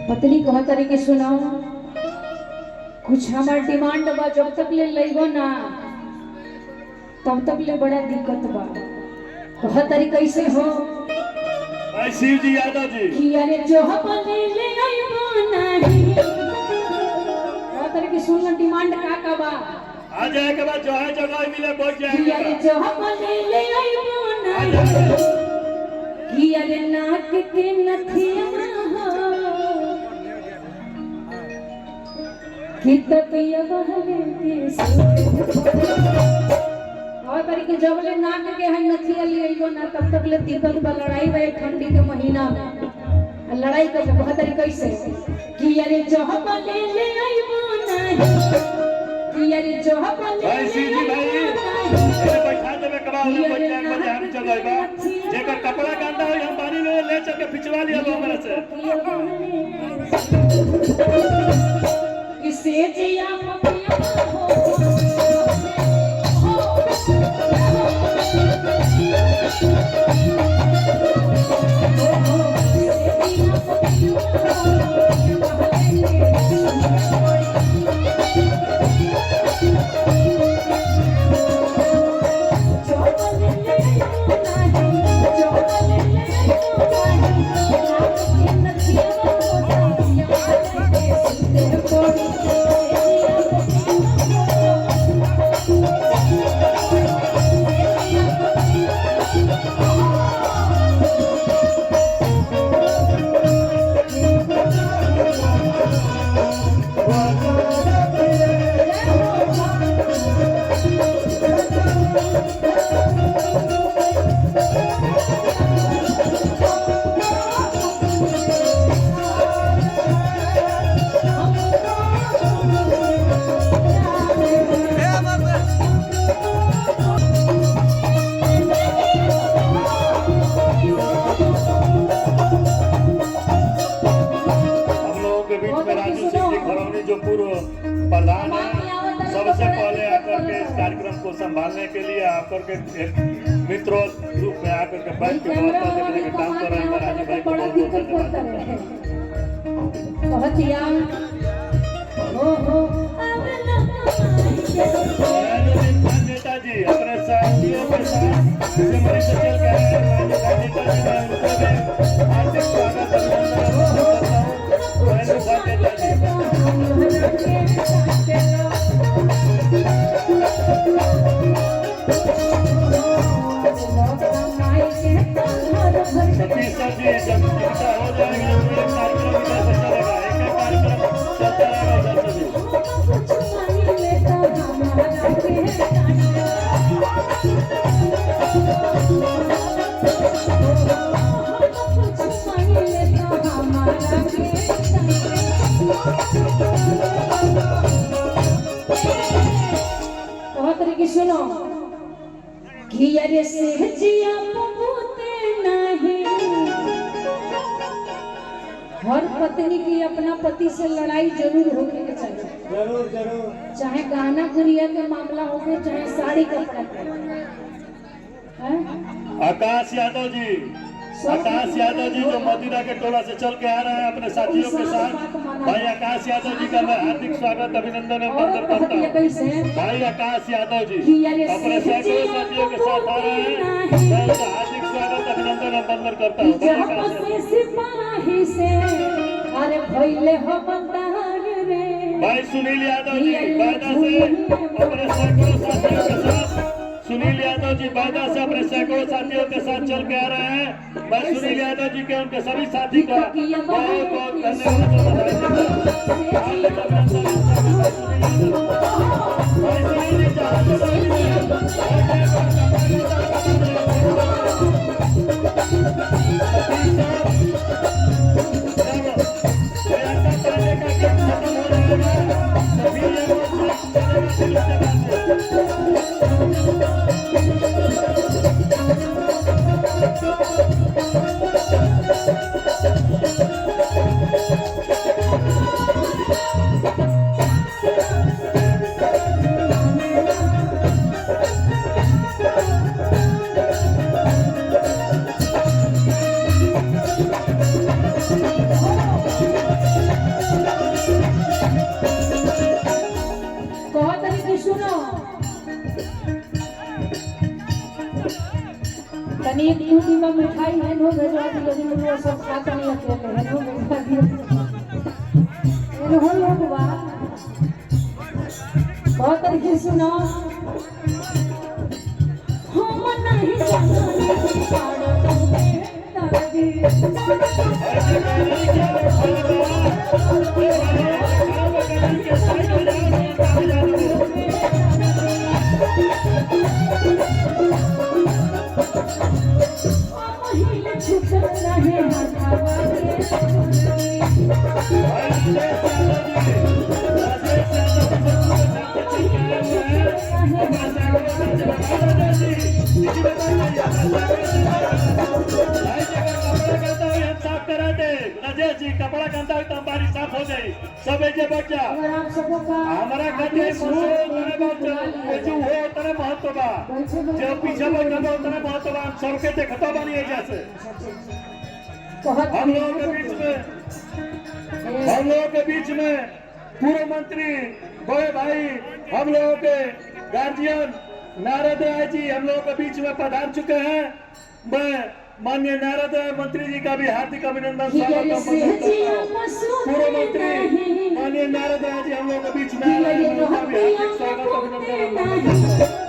पत्नी कह तरी के सुनाओ कुछ हमार डिमांड बा, जब तक ले लेबो ना तब तक ले बड़ा दिक्कत बा। कह तरी कैसे हो शिव जी यादव जी कि अरे जो ले ले आइबो नहीं। कह तरी के सुन डिमांड का बा, आ जाए के बाद जो है जगह मिले पहुंच कि अरे जाएगा। जो ले ले आइबो नहीं, कि अरे नाक के नथिया कितपिया बहले और तरीके जब ले नाक के है नथिया ले आइबो ना तब तक ले दिक्कत बा। लड़ाई बा ठंडी के महीना में, लड़ाई का बहुत तरीके से कि अरे जहब ले आइबो नहीं, कि अरे जहब भाई शिव जी भाई ये बैठा देबे कबा ले पहुंच जाए बजे हम चल आइबा। जेकर कपड़ा गंदा हो हम पानी में ले चल के पिछवा लिया लो हमरा से। किसे जिया मपिया हो प्रधान है। सबसे पहले आकर के इस कार्यक्रम को संभालने के लिए आकर के मित्रों ग्रुप में आकर के बैठ के व्यवस्था देखने के काम कर रहे हैं राजू भाई को बहुत बहुत यार हो नेताजी अपने साथियों के साथ सिमरी से चल के आए हैं। नेताजी मैं उनको भी हार्दिक स्वागत करता सतीश सर जी जब चिंता हो जाएगा तो एक कार्यक्रम इधर से चलेगा, एक कार्यक्रम चलता रहेगा इधर से भी। सुनो कि अरे सहजिया पबूते नहीं, हर पत्नी की अपना पति से लड़ाई जरूर होने के चाहिए, जरूर जरूर, चाहे गहना गुड़िया का मामला हो चाहे साड़ी का। आकाश यादव जी जो मदिरा के टोला से चल के आ रहे हैं अपने साथियों के साथ, भाई आकाश यादव जी का मैं हार्दिक स्वागत अभिनंदन एवं वंदन करता हूँ। भाई आकाश यादव जी अपने सैकड़ों साथियों के साथ आ रहे हैं, मैं उनका हार्दिक स्वागत अभिनंदन एवं वंदन करता हूँ। भाई सुनील यादव जी बायदा से अपने सैकड़ों साथियों के साथ, सुनील यादव जी बायदा से अपने सैकड़ों साथियों के साथ चल के आ रहे हैं। मैं सुनील यादव जी के उनके सभी साथी का बहुत बहुत धन्यवाद और बधाई देता की मैं मिठाई है नो भेजवा दी लेकिन वो सब खाता नहीं अकेले है नो भेजवा दियो इन हो लोग बा बहुत तरीके सुनो हम नहीं जानते पाड़ो में दादी राजेश जी कपड़ा गंदा हो तो हमारी साफ हो जाए सब एक बच्चा अगर आप सबों का हमारा खाते जो हो उतने महत्व बा जो पीछे बैठा बा उतने महत्व बा हम सबके देखता बानी है जैसे हम लोगों के बीच में पूर्व मंत्री बड़े भाई हम लोगों के गार्जियन नारद राय जी हम लोगों के बीच में पधार चुके हैं मैं माननीय नारद मंत्री जी का भी हार्दिक अभिनंदन स्वागत पूर्व मंत्री माननीय नारद राय जी हम लोगों के बीच में आ रहे हैं उनका भी हार्दिक स्वागत अभिनंदन